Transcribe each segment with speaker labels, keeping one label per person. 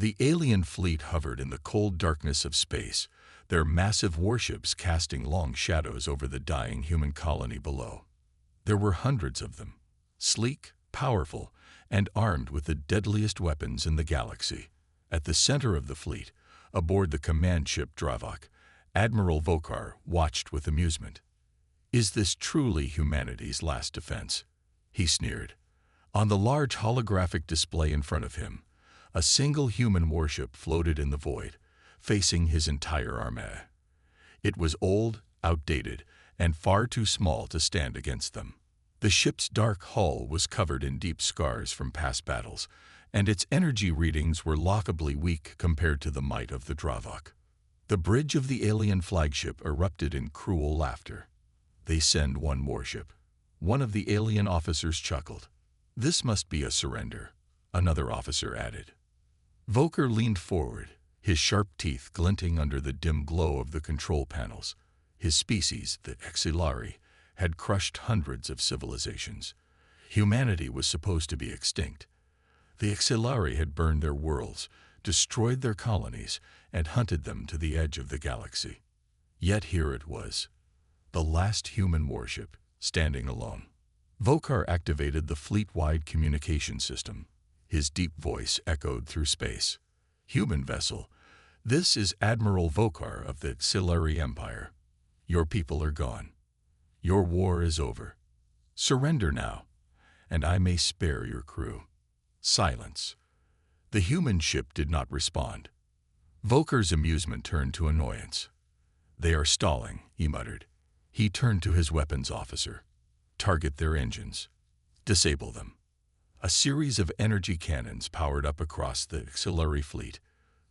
Speaker 1: The alien fleet hovered in the cold darkness of space, their massive warships casting long shadows over the dying human colony below. There were hundreds of them, sleek, powerful, and armed with the deadliest weapons in the galaxy. At the center of the fleet, aboard the command ship Dravok, Admiral Vokar watched with amusement. "Is this truly humanity's last defense?" he sneered. On the large holographic display in front of him, a single human warship floated in the void, facing his entire armée. It was old, outdated, and far too small to stand against them. The ship's dark hull was covered in deep scars from past battles, and its energy readings were laughably weak compared to the might of the Dravok. The bridge of the alien flagship erupted in cruel laughter. "They send one warship." One of the alien officers chuckled. "This must be a surrender," another officer added. Vokar leaned forward, his sharp teeth glinting under the dim glow of the control panels. His species, the Exilari, had crushed hundreds of civilizations. Humanity was supposed to be extinct. The Exilari had burned their worlds, destroyed their colonies, and hunted them to the edge of the galaxy. Yet here it was, the last human warship, standing alone. Vokar activated the fleet-wide communication system. His deep voice echoed through space. "Human vessel, this is Admiral Vokar of the Exilari Empire. Your people are gone. Your war is over. Surrender now, and I may spare your crew." Silence. The human ship did not respond. Vokar's amusement turned to annoyance. "They are stalling," he muttered. He turned to his weapons officer. "Target their engines. Disable them." A series of energy cannons powered up across the Exilari fleet.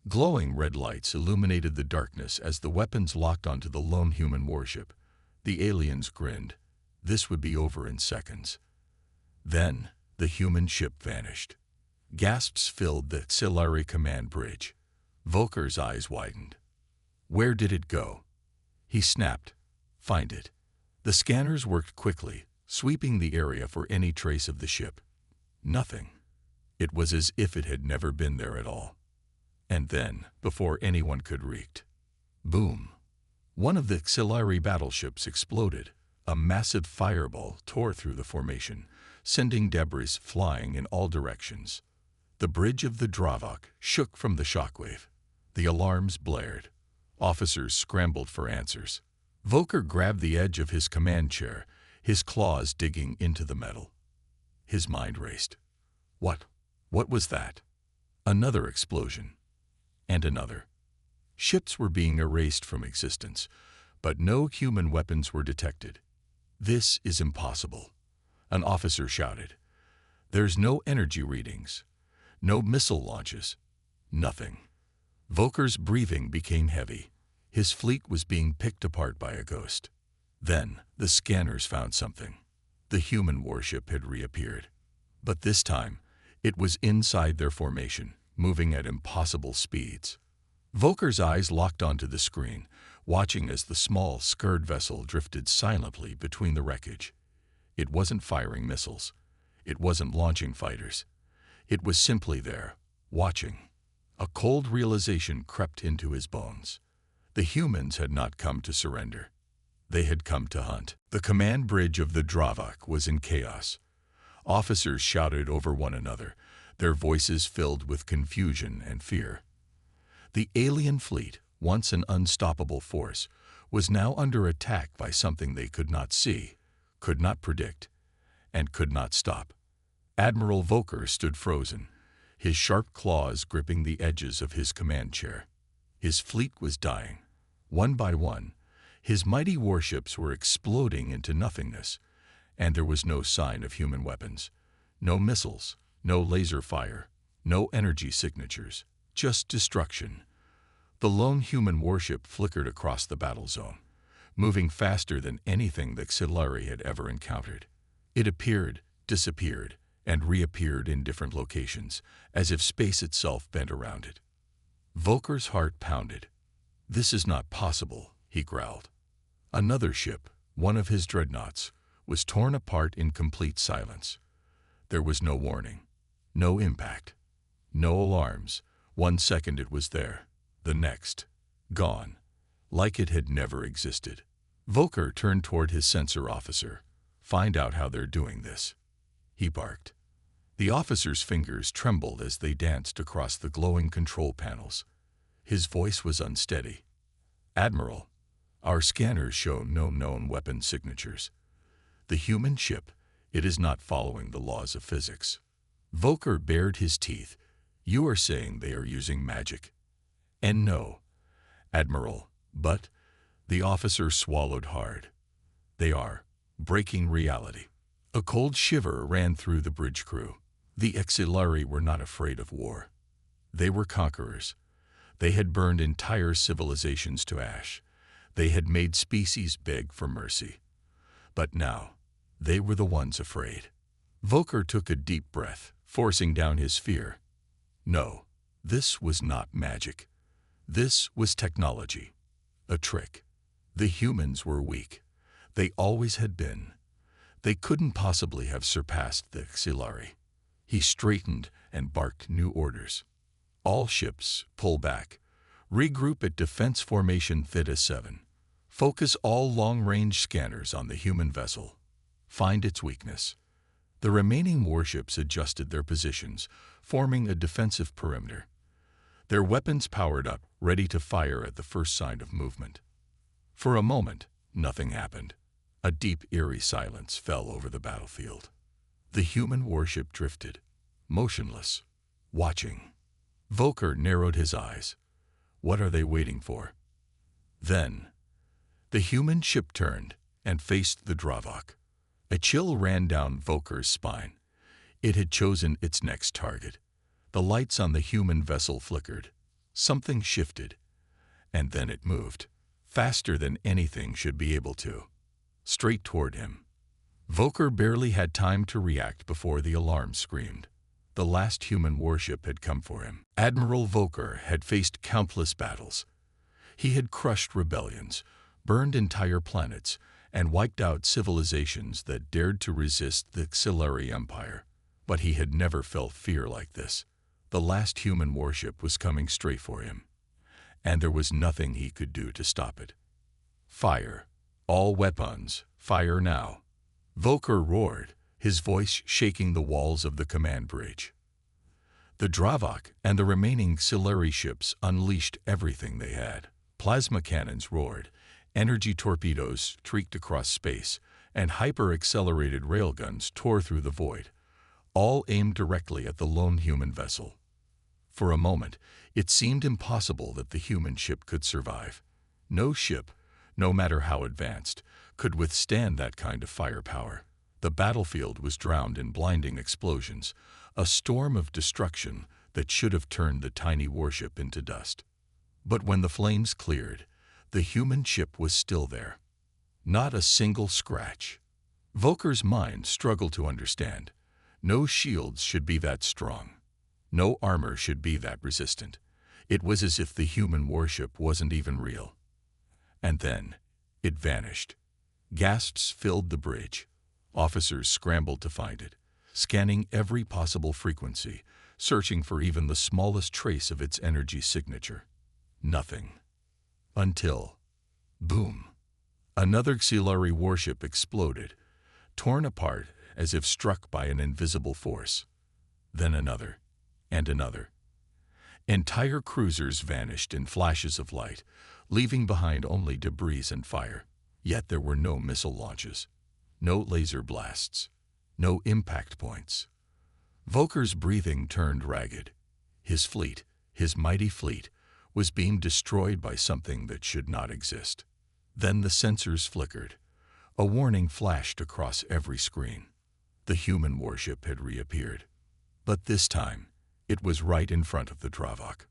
Speaker 1: Glowing red lights illuminated the darkness as the weapons locked onto the lone human warship. The aliens grinned. This would be over in seconds. Then, the human ship vanished. Gasps filled the Exilari command bridge. Vokar's eyes widened. "Where did it go?" He snapped. "Find it." The scanners worked quickly, sweeping the area for any trace of the ship. Nothing. It was as if it had never been there at all. And then, before anyone could react, boom! One of the Exilari battleships exploded. A massive fireball tore through the formation, sending debris flying in all directions. The bridge of the Dravok shook from the shockwave. The alarms blared. Officers scrambled for answers. Vokar grabbed the edge of his command chair, his claws digging into the metal. His mind raced. What was that? Another explosion. And another. Ships were being erased from existence, but no human weapons were detected. "This is impossible," an officer shouted. "There's no energy readings, no missile launches, nothing." Vokar's breathing became heavy. His fleet was being picked apart by a ghost. Then the scanners found something. The human warship had reappeared. But this time, it was inside their formation, moving at impossible speeds. Vokar's eyes locked onto the screen, watching as the small, scurred vessel drifted silently between the wreckage. It wasn't firing missiles. It wasn't launching fighters. It was simply there, watching. A cold realization crept into his bones. The humans had not come to surrender. They had come to hunt. The command bridge of the Dravok was in chaos. Officers shouted over one another, their voices filled with confusion and fear. The alien fleet, once an unstoppable force, was now under attack by something they could not see, could not predict, and could not stop. Admiral Vokar stood frozen, his sharp claws gripping the edges of his command chair. His fleet was dying. One by one, his mighty warships were exploding into nothingness, and there was no sign of human weapons. No missiles, no laser fire, no energy signatures, just destruction. The lone human warship flickered across the battle zone, moving faster than anything the Exilari had ever encountered. It appeared, disappeared, and reappeared in different locations, as if space itself bent around it. Vokar's heart pounded. "This is not possible," he growled. Another ship, one of his dreadnoughts, was torn apart in complete silence. There was no warning, no impact, no alarms, One second it was there, the next, gone, like it had never existed. Volker turned toward his sensor officer. "Find out how they're doing this," he barked. The officer's fingers trembled as they danced across the glowing control panels. His voice was unsteady. "Admiral, our scanners show no known weapon signatures. The human ship, it is not following the laws of physics." Volker bared his teeth. "You are saying they are using magic?" "And no, Admiral, but—" the officer swallowed hard. "They are breaking reality." A cold shiver ran through the bridge crew. The Exilari were not afraid of war. They were conquerors. They had burned entire civilizations to ash. They had made species beg for mercy. But now, they were the ones afraid. Volker took a deep breath, forcing down his fear. No, this was not magic. This was technology. A trick. The humans were weak. They always had been. They couldn't possibly have surpassed the Exilari. He straightened and barked new orders. "All ships, pull back. Regroup at Defense Formation Theta 7. Focus all long-range scanners on the human vessel. Find its weakness." The remaining warships adjusted their positions, forming a defensive perimeter. Their weapons powered up, ready to fire at the first sign of movement. For a moment, nothing happened. A deep, eerie silence fell over the battlefield. The human warship drifted, motionless, watching. Volker narrowed his eyes. What are they waiting for? Then, the human ship turned and faced the Dravok. A chill ran down Volker's spine. It had chosen its next target. The lights on the human vessel flickered. Something shifted, and then it moved, faster than anything should be able to, straight toward him. Volker barely had time to react before the alarm screamed. The last human warship had come for him. Admiral Volker had faced countless battles. He had crushed rebellions, burned entire planets, and wiped out civilizations that dared to resist the Exilari Empire. But he had never felt fear like this. The last human warship was coming straight for him, and there was nothing he could do to stop it. "Fire! All weapons, fire now!" Volker roared, his voice shaking the walls of the command bridge. The Dravok and the remaining Exilari ships unleashed everything they had. Plasma cannons roared, energy torpedoes streaked across space, and hyper-accelerated railguns tore through the void, all aimed directly at the lone human vessel. For a moment, it seemed impossible that the human ship could survive. No ship, no matter how advanced, could withstand that kind of firepower. The battlefield was drowned in blinding explosions, a storm of destruction that should have turned the tiny warship into dust. But when the flames cleared, the human ship was still there. Not a single scratch. Volker's mind struggled to understand. No shields should be that strong. No armor should be that resistant. It was as if the human warship wasn't even real. And then, it vanished. Gasps filled the bridge. Officers scrambled to find it, scanning every possible frequency, searching for even the smallest trace of its energy signature. Nothing. Until, boom, another Exilari warship exploded, torn apart as if struck by an invisible force. Then another, and another. Entire cruisers vanished in flashes of light, leaving behind only debris and fire. Yet there were no missile launches, no laser blasts, no impact points. Volker's breathing turned ragged. His fleet, his mighty fleet, was being destroyed by something that should not exist. Then the sensors flickered. A warning flashed across every screen. The human warship had reappeared. But this time, it was right in front of the Dravok.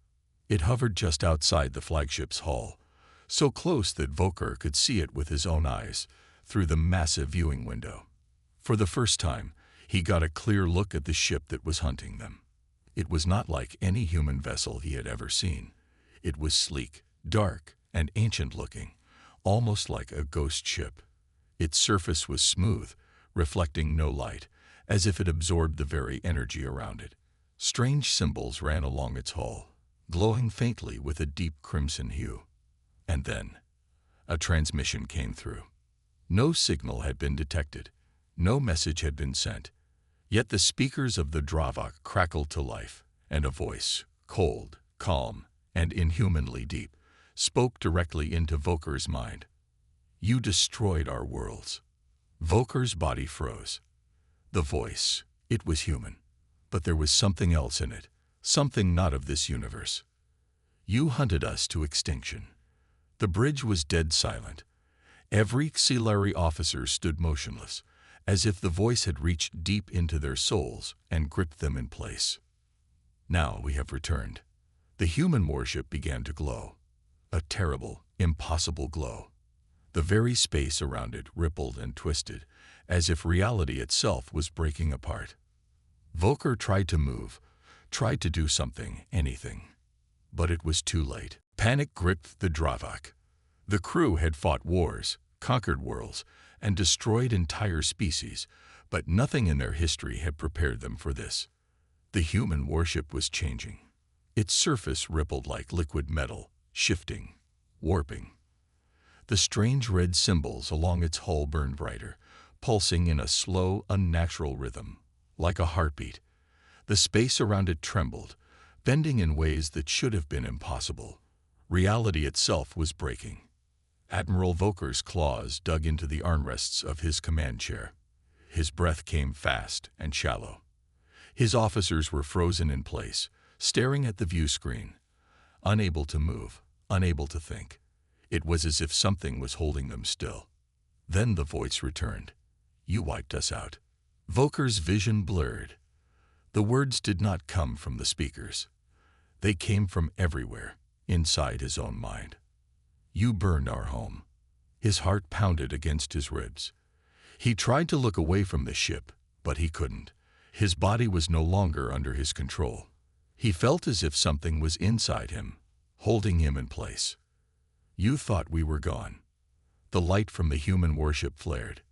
Speaker 1: It hovered just outside the flagship's hull, so close that Volker could see it with his own eyes through the massive viewing window. For the first time, he got a clear look at the ship that was hunting them. It was not like any human vessel he had ever seen. It was sleek, dark, and ancient-looking, almost like a ghost ship. Its surface was smooth, reflecting no light, as if it absorbed the very energy around it. Strange symbols ran along its hull. glowing faintly with a deep crimson hue. And then, a transmission came through. No signal had been detected. No message had been sent. Yet the speakers of the Dravak crackled to life, and a voice, cold, calm, and inhumanly deep, spoke directly into Voker's mind. "You destroyed our worlds." Voker's body froze. The voice, it was human, but there was something else in it, something not of this universe. "You hunted us to extinction." The bridge was dead silent. Every auxiliary officer stood motionless, as if the voice had reached deep into their souls and gripped them in place. "Now we have returned." The human warship began to glow. A terrible, impossible glow. The very space around it rippled and twisted, as if reality itself was breaking apart. Voker tried to move, tried to do something, anything. But it was too late. Panic gripped the Dravak. The crew had fought wars, conquered worlds, and destroyed entire species, but nothing in their history had prepared them for this. The human warship was changing. Its surface rippled like liquid metal, shifting, warping. The strange red symbols along its hull burned brighter, pulsing in a slow, unnatural rhythm, like a heartbeat. The space around it trembled, bending in ways that should have been impossible. Reality itself was breaking. Admiral Voker's claws dug into the armrests of his command chair. His breath came fast and shallow. His officers were frozen in place, staring at the view screen, unable to move, unable to think. It was as if something was holding them still. Then the voice returned. "You wiped us out." Voker's vision blurred. The words did not come from the speakers. They came from everywhere, inside his own mind. "You burned our home." His heart pounded against his ribs. He tried to look away from the ship, but he couldn't. His body was no longer under his control. He felt as if something was inside him, holding him in place. "You thought we were gone." The light from the human warship flared.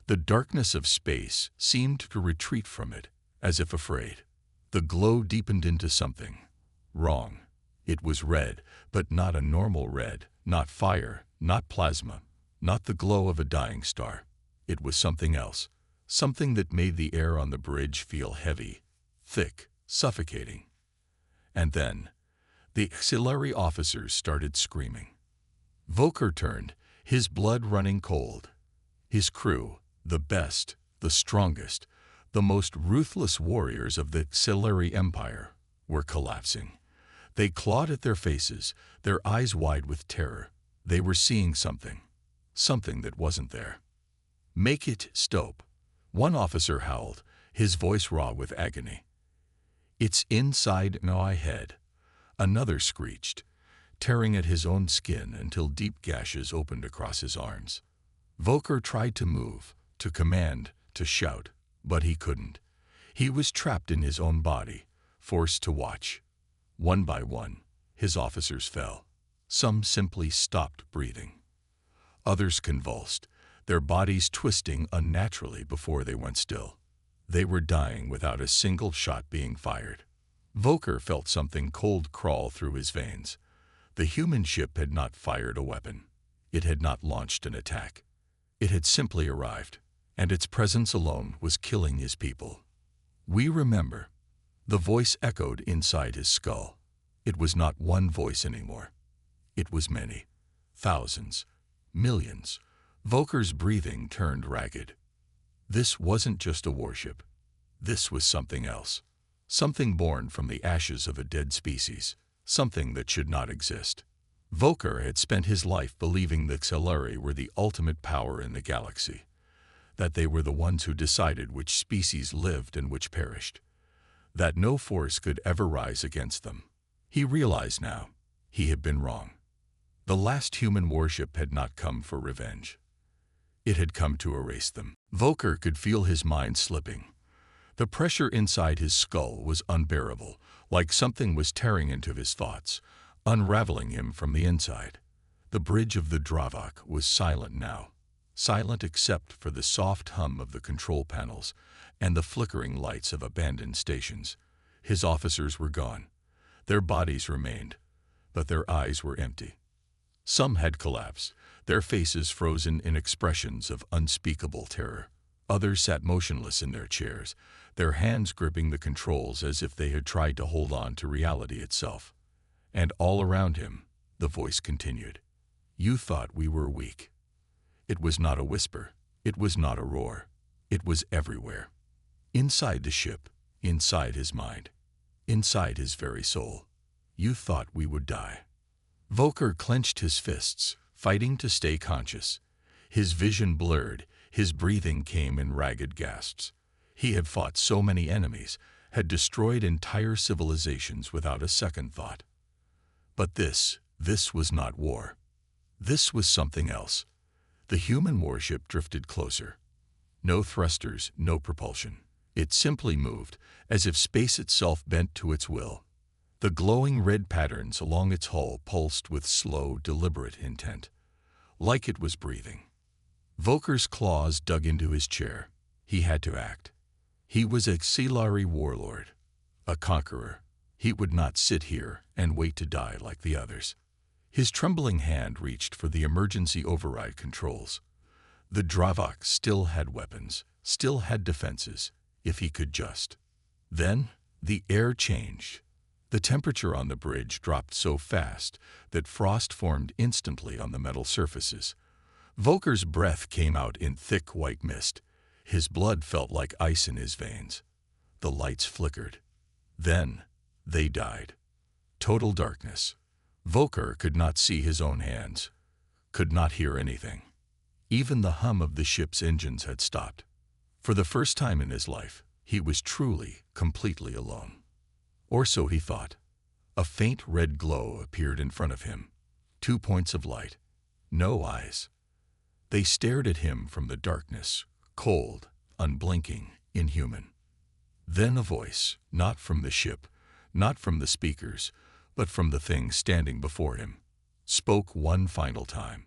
Speaker 1: The darkness of space seemed to retreat from it, as if afraid. The glow deepened into something wrong. It was red, but not a normal red, not fire, not plasma, not the glow of a dying star. It was something else, something that made the air on the bridge feel heavy, thick, suffocating. And then, the auxiliary officers started screaming. Voker turned, his blood running cold. His crew, the best, the strongest, the most ruthless warriors of the auxiliary empire, were collapsing. They clawed at their faces, their eyes wide with terror. They were seeing something, something that wasn't there. "Make it stop," one officer howled, his voice raw with agony. "It's inside my head," another screeched, tearing at his own skin until deep gashes opened across his arms. Voker tried to move, to command, to shout, but he couldn't. He was trapped in his own body, forced to watch. One by one, his officers fell. Some simply stopped breathing. Others convulsed, their bodies twisting unnaturally before they went still. They were dying without a single shot being fired. Voker felt something cold crawl through his veins. The human ship had not fired a weapon. It had not launched an attack. It had simply arrived, and its presence alone was killing his people. "We remember." The voice echoed inside his skull. It was not one voice anymore. It was many. Thousands. Millions. Voker's breathing turned ragged. This wasn't just a warship. This was something else. Something born from the ashes of a dead species. Something that should not exist. Voker had spent his life believing the auxiliary were the ultimate power in the galaxy. That they were the ones who decided which species lived and which perished. That no force could ever rise against them. He realized now, he had been wrong. The last human warship had not come for revenge. It had come to erase them. Voker could feel his mind slipping. The pressure inside his skull was unbearable, like something was tearing into his thoughts, unraveling him from the inside. The bridge of the Dravak was silent now. Silent except for the soft hum of the control panels and the flickering lights of abandoned stations. His officers were gone. Their bodies remained, but their eyes were empty. Some had collapsed, their faces frozen in expressions of unspeakable terror. Others sat motionless in their chairs, their hands gripping the controls as if they had tried to hold on to reality itself. And all around him, the voice continued. You thought we were weak. It was not a whisper. It was not a roar. It was everywhere. Inside the ship, inside his mind, inside his very soul. You thought we would die. Volker clenched his fists, fighting to stay conscious. His vision blurred, his breathing came in ragged gasps. He had fought so many enemies, had destroyed entire civilizations without a second thought. But this was not war. This was something else. The human warship drifted closer. No thrusters, no propulsion. It simply moved, as if space itself bent to its will. The glowing red patterns along its hull pulsed with slow, deliberate intent, like it was breathing. Volker's claws dug into his chair. He had to act. He was a Xilari warlord, a conqueror. He would not sit here and wait to die like the others. His trembling hand reached for the emergency override controls. The Dravak still had weapons, still had defenses, if he could just. Then, the air changed. The temperature on the bridge dropped so fast that frost formed instantly on the metal surfaces. Volker's breath came out in thick white mist. His blood felt like ice in his veins. The lights flickered. Then, they died. Total darkness. Volker could not see his own hands, could not hear anything. Even the hum of the ship's engines had stopped. For the first time in his life, he was truly, completely alone. Or so he thought. A faint red glow appeared in front of him. 2 points of light. No eyes. They stared at him from the darkness, cold, unblinking, inhuman. Then a voice, not from the ship, not from the speakers, but from the thing standing before him, spoke one final time.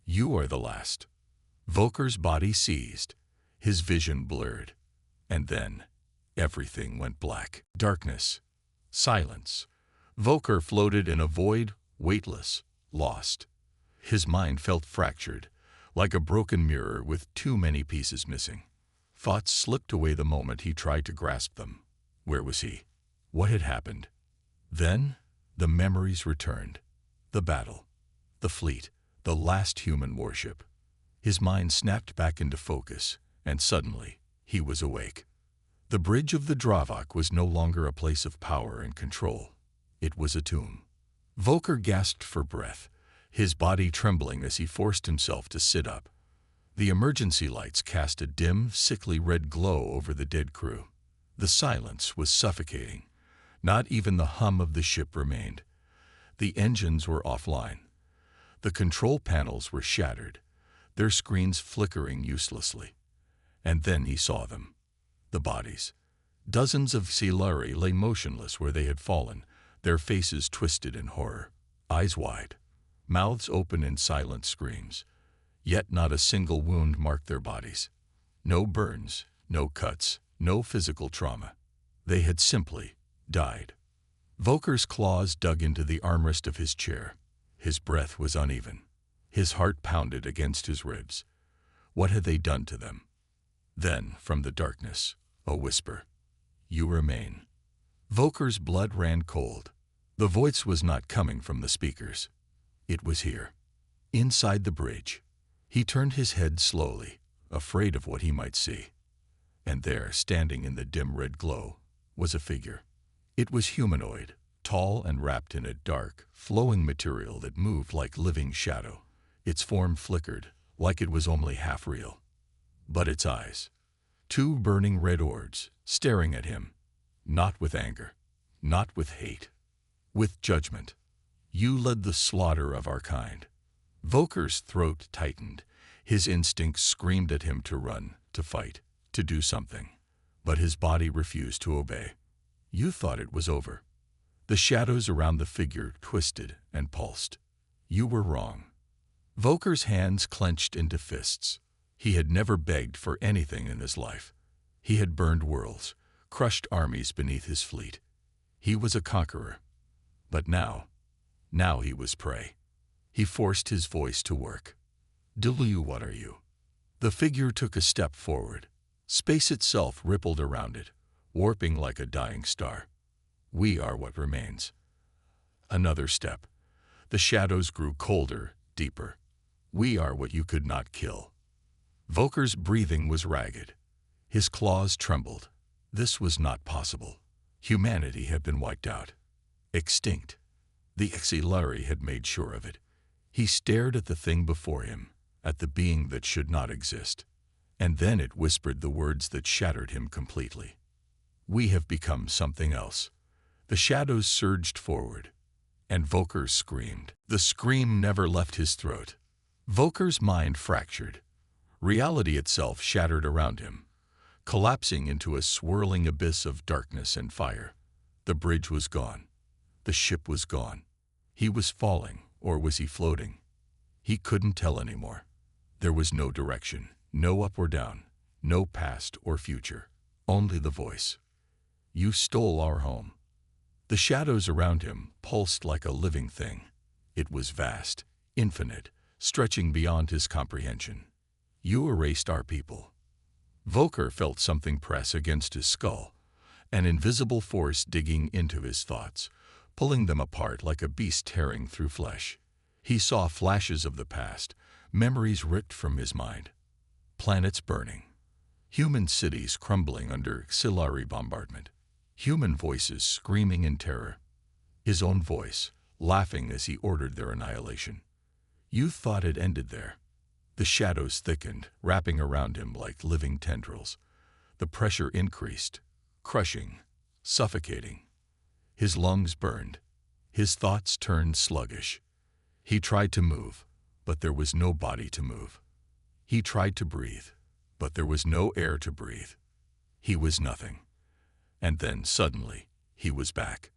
Speaker 1: You are the last. Volker's body seized, his vision blurred, and then everything went black. Darkness. Silence. Volker floated in a void, weightless, lost. His mind felt fractured, like a broken mirror with too many pieces missing. Thoughts slipped away the moment he tried to grasp them. Where was he? What had happened? Then, the memories returned. The battle. The fleet. The last human warship. His mind snapped back into focus, and suddenly, he was awake. The bridge of the Dravak was no longer a place of power and control. It was a tomb. Volker gasped for breath, his body trembling as he forced himself to sit up. The emergency lights cast a dim, sickly red glow over the dead crew. The silence was suffocating. Not even the hum of the ship remained. The engines were offline. The control panels were shattered, their screens flickering uselessly. And then he saw them. The bodies. Dozens of Xilari lay motionless where they had fallen, their faces twisted in horror, eyes wide, mouths open in silent screams. Yet not a single wound marked their bodies. No burns, no cuts, no physical trauma. They had simply died. Volker's claws dug into the armrest of his chair. His breath was uneven. His heart pounded against his ribs. What had they done to them? Then, from the darkness, a whisper. You remain. Volker's blood ran cold. The voice was not coming from the speakers. It was here, inside the bridge. He turned his head slowly, afraid of what he might see. And there, standing in the dim red glow, was a figure. It was humanoid, tall and wrapped in a dark, flowing material that moved like living shadow. Its form flickered, like it was only half real. But its eyes, 2 burning red orbs, staring at him, not with anger, not with hate, with judgment. You led the slaughter of our kind. Volker's throat tightened. His instincts screamed at him to run, to fight, to do something. But his body refused to obey. You thought it was over. The shadows around the figure twisted and pulsed. You were wrong. Volker's hands clenched into fists. He had never begged for anything in his life. He had burned worlds, crushed armies beneath his fleet. He was a conqueror. But now he was prey. He forced his voice to work. What are you? The figure took a step forward. Space itself rippled around it, warping like a dying star. We are what remains. Another step. The shadows grew colder, deeper. We are what you could not kill. Voker's breathing was ragged. His claws trembled. This was not possible. Humanity had been wiped out. Extinct. The HFY had made sure of it. He stared at the thing before him, at the being that should not exist. And then it whispered the words that shattered him completely. We have become something else. The shadows surged forward, and Voker screamed. The scream never left his throat. Voker's mind fractured. Reality itself shattered around him, collapsing into a swirling abyss of darkness and fire. The bridge was gone. The ship was gone. He was falling, or was he floating? He couldn't tell anymore. There was no direction, no up or down, no past or future, only the voice. You stole our home. The shadows around him pulsed like a living thing. It was vast, infinite, stretching beyond his comprehension. You erased our people. Voker felt something press against his skull, an invisible force digging into his thoughts, pulling them apart like a beast tearing through flesh. He saw flashes of the past, memories ripped from his mind. Planets burning. Human cities crumbling under HFY bombardment. Human voices screaming in terror. His own voice, laughing as he ordered their annihilation. You thought it ended there. The shadows thickened, wrapping around him like living tendrils. The pressure increased, crushing, suffocating. His lungs burned. His thoughts turned sluggish. He tried to move, but there was no body to move. He tried to breathe, but there was no air to breathe. He was nothing. And then, suddenly, he was back.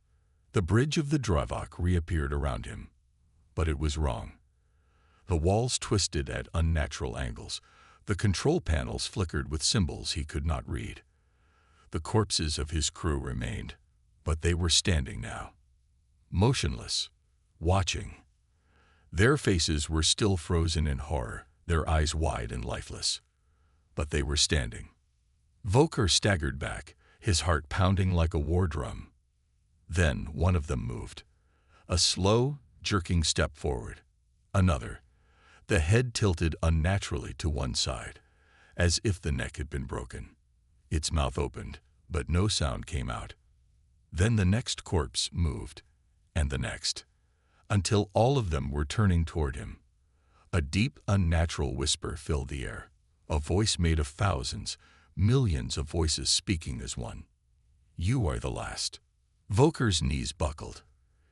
Speaker 1: The bridge of the Dravok reappeared around him. But it was wrong. The walls twisted at unnatural angles. The control panels flickered with symbols he could not read. The corpses of his crew remained, but they were standing now. Motionless, watching. Their faces were still frozen in horror, their eyes wide and lifeless. But they were standing. Voker staggered back, his heart pounding like a war drum. Then one of them moved. A slow, jerking step forward. Another. The head tilted unnaturally to one side, as if the neck had been broken. Its mouth opened, but no sound came out. Then the next corpse moved, and the next, until all of them were turning toward him. A deep, unnatural whisper filled the air, a voice made of thousands, millions of voices speaking as one. You are the last. Voker's knees buckled.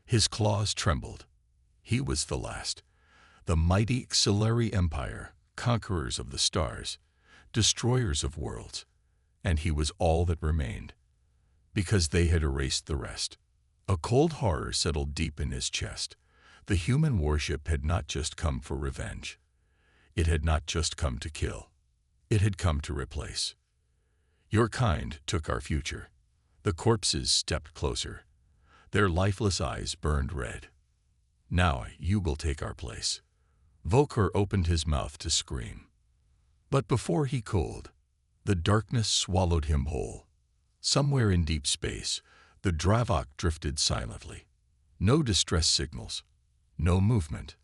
Speaker 1: His claws trembled. He was the last. The mighty HFY Empire, conquerors of the stars, destroyers of worlds. And he was all that remained, because they had erased the rest. A cold horror settled deep in his chest. The human warship had not just come for revenge. It had not just come to kill. It had come to replace. Your kind took our future. The corpses stepped closer. Their lifeless eyes burned red. Now you will take our place. Voker opened his mouth to scream. But before he could, the darkness swallowed him whole. Somewhere in deep space, the Dravok drifted silently. No distress signals, no movement.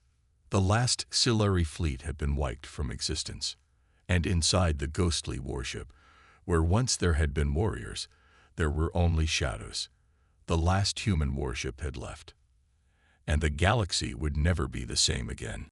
Speaker 1: The last HFY fleet had been wiped from existence. And inside the ghostly warship, where once there had been warriors, there were only shadows. The last human warship had left. And the galaxy would never be the same again.